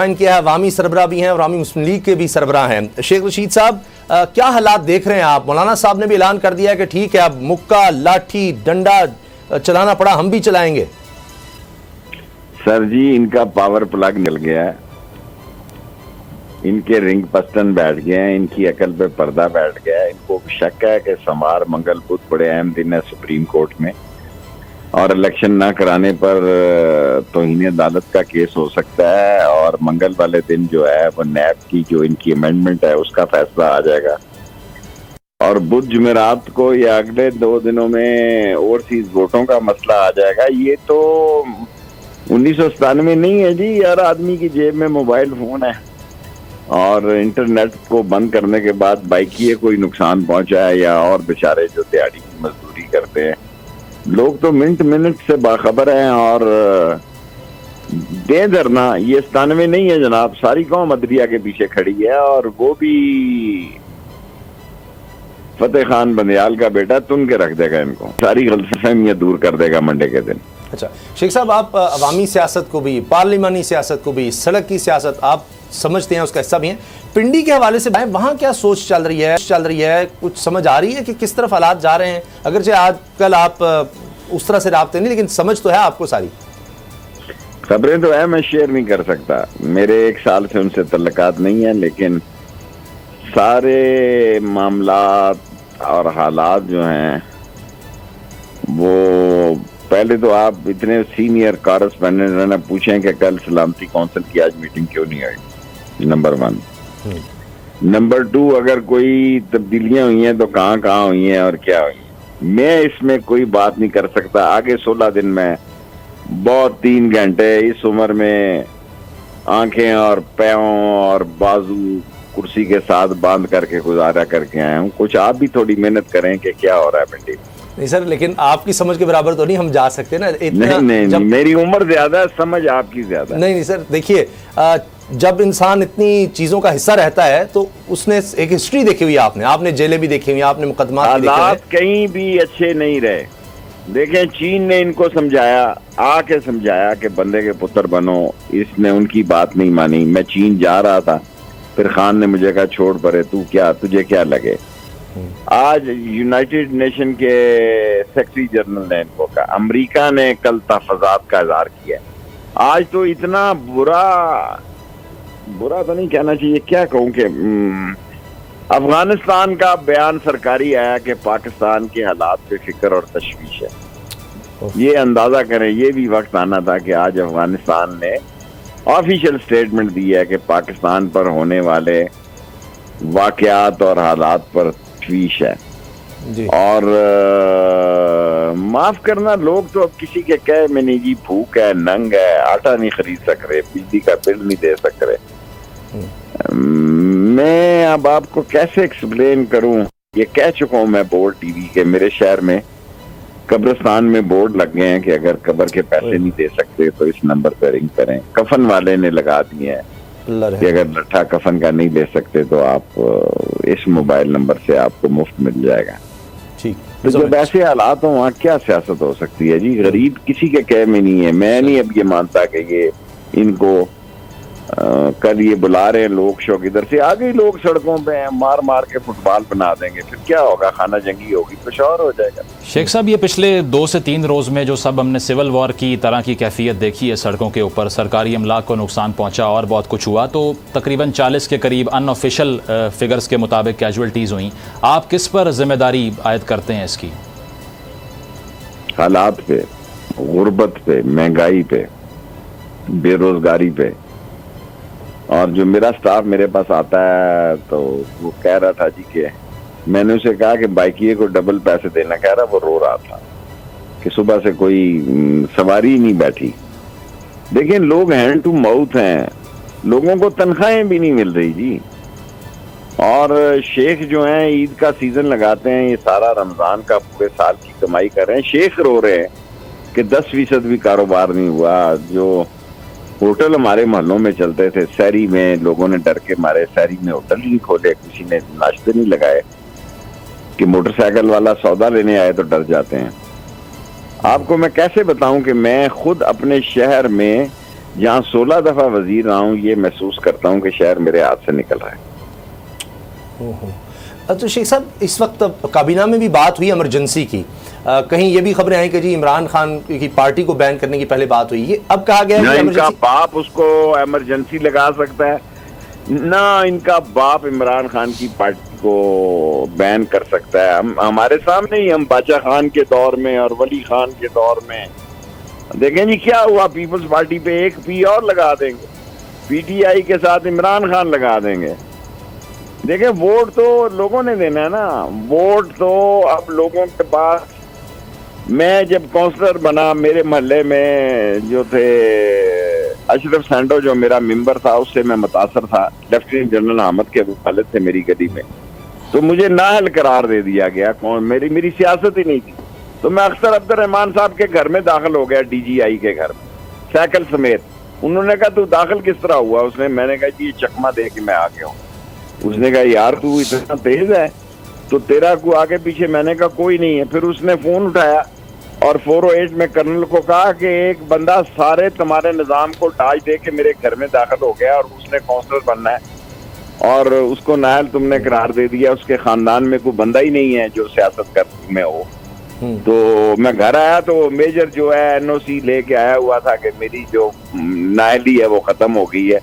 ان کے عوامی سربراہ بھی ہیں اور عوامی مسلم لیگ کے بھی سربراہ ہیں. شیخ رشید صاحب کیا حالات دیکھ رہے ہیں آپ؟ مولانا صاحب نے بھی اعلان کر دیا ہے کہ ٹھیک ہے اب مکہ لاٹھی ڈنڈا چلانا پڑا ہم بھی چلائیں گے. سر جی ان کا پاور پلگ مل گیا ہے, ان کے رنگ پستن بیٹھ گئے ہیں, ان کی عقل پہ پردہ بیٹھ گیا ہے. ان کو شک ہے کہ سوار منگل بدھ بڑے اہم دن ہے سپریم کورٹ میں, اور الیکشن نہ کرانے پر توہین عدالت کا کیس ہو سکتا ہے, اور منگل والے دن جو ہے وہ نیب کی جو ان کی امینڈمنٹ ہے اس کا فیصلہ آ جائے گا, اور بدھ جمعرات کو یا اگلے 2 دنوں میں اوورسیز ووٹوں کا مسئلہ آ جائے گا. یہ تو 1997 نہیں ہے جی, ہر آدمی کی جیب میں موبائل فون ہے, اور انٹرنیٹ کو بند کرنے کے بعد بائکیے کوئی نقصان پہنچا ہے یا اور بیچارے جو دیہڑی کی مزدوری کرتے ہیں, لوگ تو منٹ سے باخبر ہیں. اور دے دھرنا یہ 97 نہیں ہے جناب, ساری قوم عدلیہ کے پیچھے کھڑی ہے, اور وہ بھی فتح خان بندیال کا بیٹا تن کے رکھ دے گا ان کو, ساری غلط فہمیاں دور کر دے گا منڈے کے دن. اچھا شیخ صاحب, آپ عوامی سیاست کو بھی, پارلیمانی سیاست کو بھی, سڑک کی سیاست آپ سمجھتے ہیں, اس کا حصہ بھی ہیں. پنڈی کے حوالے سے وہاں کیا سوچ چل رہی ہے, کچھ سمجھ آ رہی ہے کہ کس طرف حالات جا رہے ہیں؟ اگرچہ آج کل آپ اس طرح سے رابطے نہیں, لیکن سمجھ تو ہے آپ کو ساری خبریں تو ہے, میں شیئر نہیں کر سکتا, میرے 1 سال سے ان سے تعلقات نہیں ہیں, لیکن سارے معاملات اور حالات جو ہیں وہ پہلے تو آپ اتنے سینئر کارسپینڈنٹ رہنا پوچھیں کہ کل سلامتی کونسل کی آج میٹنگ کیوں نہیں آئی, نمبر 1. نمبر 2, اگر کوئی تبدیلیاں ہوئی ہیں تو کہاں ہوئی ہیں اور کیا ہوئی ہیں, میں اس میں کوئی بات نہیں کر سکتا. آگے 16 دن میں بہت 3 گھنٹے اس عمر میں آنکھیں اور پیروں اور بازو کرسی کے ساتھ باندھ کر کے گزارا کر کے آئے ہوں. کچھ آپ بھی تھوڑی محنت کریں کہ کیا ہو رہا ہے پنڈی میں. نہیں سر, لیکن آپ کی سمجھ کے برابر تو نہیں ہم جا سکتے نا. نہیں, میری عمر زیادہ ہے, سمجھ آپ کی زیادہ. نہیں سر, دیکھیے جب انسان اتنی چیزوں کا حصہ رہتا ہے تو اس نے ایک ہسٹری دیکھی ہوئی, آپ نے جیلیں بھی دیکھی ہوئی, آپ نے مقدمات بھی دیکھے ہوئے. حالات کہیں بھی اچھے نہیں رہے. دیکھیں چین نے ان کو سمجھایا کہ بندے کے پتر بنو, اس نے ان کی بات نہیں مانی. میں چین جا رہا تھا, پھر خان نے مجھے کہا چھوڑ پرے, تجھے کیا لگے. آج یونائٹڈ نیشن کے سیکرٹری جنرل نے ان کو کہا, امریکہ نے کل تحفظات کا اظہار کیا. آج تو اتنا برا تو نہیں کہنا چاہیے, کیا کہوں کہ افغانستان کا بیان سرکاری آیا کہ پاکستان کے حالات پہ فکر اور تشویش ہے. یہ اندازہ کریں, یہ بھی وقت آنا تھا کہ آج افغانستان نے آفیشیل سٹیٹمنٹ دی ہے کہ پاکستان پر ہونے والے واقعات اور حالات پر تشویش ہے. اور معاف کرنا, لوگ تو اب کسی کے کہے میں نہیں جی, بھوک ہے, ننگ ہے, آٹا نہیں خرید سک رہے, بجلی کا بل نہیں دے سک رہے. میں اب آپ کو کیسے ایکسپلین کروں, یہ کہہ چکا ہوں میں بورڈ ٹی وی کے, میرے شہر میں قبرستان میں بورڈ لگ گئے ہیں کہ اگر قبر کے پیسے نہیں دے سکتے تو اس نمبر پہ رنگ کریں. کفن والے نے لگا دیے ہیں کہ اگر لٹھا کفن کا نہیں دے سکتے تو آپ اس موبائل نمبر سے آپ کو مفت مل جائے گا. تو جب ایسے حالات ہوں وہاں کیا سیاست ہو سکتی ہے جی. غریب کسی کے کہے میں نہیں ہے. میں نہیں اب یہ مانتا کہ یہ ان کو کل یہ بلا رہے ہیں لوگ شوق, ادھر سے آگے ہی لوگ سڑکوں پہ ہیں, مار کے فٹ بال بنا دیں گے, پھر کیا ہوگا, خانہ جنگی ہوگی, پشور ہو جائے گا. شیخ صاحب, یہ پچھلے 2 سے 3 روز میں جو سب ہم نے سول وار کی طرح کی کیفیت دیکھی ہے سڑکوں کے اوپر, سرکاری املاک کو نقصان پہنچا اور بہت کچھ ہوا, تو تقریباً 40 کے قریب ان آفیشل فگرز کے مطابق کیجویلٹیز ہوئیں. آپ کس پر ذمہ داری عائد کرتے ہیں اس کی؟ حالات پہ, غربت پہ, مہنگائی پہ, بے روزگاری پہ. اور جو میرا سٹاف میرے پاس آتا ہے تو وہ کہہ رہا تھا جی کہ میں نے اسے کہا کہ بائکیے کو ڈبل پیسے دینا, کہہ رہا وہ رو رہا تھا کہ صبح سے کوئی سواری نہیں بیٹھی. دیکھیں لوگ ہینڈ ٹو ماؤتھ ہیں, لوگوں کو تنخواہیں بھی نہیں مل رہی جی. اور شیخ جو ہیں عید کا سیزن لگاتے ہیں, یہ سارا رمضان کا پورے سال کی کمائی کر رہے ہیں. شیخ رو رہے ہیں کہ 10% بھی کاروبار نہیں ہوا. جو ہوٹل ہمارے محلوں میں چلتے تھے, سحری میں لوگوں نے ڈر کے مارے سحری میں ہوٹل نہیں کھولے, کسی نے ناشتے نہیں لگائے کہ موٹر سائیکل والا سودا لینے آئے تو ڈر جاتے ہیں. آپ کو میں کیسے بتاؤں کہ میں خود اپنے شہر میں جہاں 16 دفعہ وزیر رہا ہوں، یہ محسوس کرتا ہوں کہ شہر میرے ہاتھ سے نکل رہا ہے۔ تو شیخ صاحب اس وقت کابینہ میں بھی بات ہوئی ایمرجنسی کی، کہیں یہ بھی خبریں آئیں کہ جی عمران خان کی پارٹی کو بین کرنے کی پہلے بات ہوئی، یہ اب کہا گیا نہ ہے ان کا باپ اس کو ایمرجنسی لگا سکتا ہے، نہ ان کا باپ عمران خان کی پارٹی کو بین کر سکتا ہے۔ ہمارے سامنے ہی، ہم باچا خان کے دور میں اور ولی خان کے دور میں دیکھیں جی کیا ہوا، پیپلز پارٹی پہ ایک پی اور لگا دیں گے، پی ٹی آئی کے ساتھ عمران خان لگا دیں گے۔ دیکھیں ووٹ تو لوگوں نے دینا ہے نا، ووٹ تو اب لوگوں کے پاس۔ میں جب کونسلر بنا، میرے محلے میں جو تھے اشرف سینڈو جو میرا ممبر تھا، اس سے میں متاثر تھا، لیفٹیننٹ جنرل احمد کے والد تھے میری گلی میں، تو مجھے نااہل قرار دے دیا گیا، میری سیاست ہی نہیں تھی، تو میں اختر عبد الرحمان صاحب کے گھر میں داخل ہو گیا، ڈی جی آئی کے گھر میں سائیکل سمیت۔ انہوں نے کہا تو داخل کس طرح ہوا؟ میں نے کہا جی یہ چکمہ دے کے میں آ گیا ہوں۔ اس نے کہا یار تو اتنا تیز ہے تو تیرا کو آگے پیچھے؟ میں نے کہا کوئی نہیں ہے۔ پھر اس نے فون اٹھایا اور 408 میں کرنل کو کہا کہ ایک بندہ سارے تمہارے نظام کو ڈاج دے کے میرے گھر میں داخل ہو گیا اور اس نے کونسلر بننا ہے اور اس کو نااہل تم نے قرار دے دیا، اس کے خاندان میں کوئی بندہ ہی نہیں ہے جو سیاست میں ہو۔ تو میں گھر آیا تو میجر جو ہے NOC لے کے آیا ہوا تھا کہ میری جو نااہلی ہے وہ ختم ہو گئی ہے،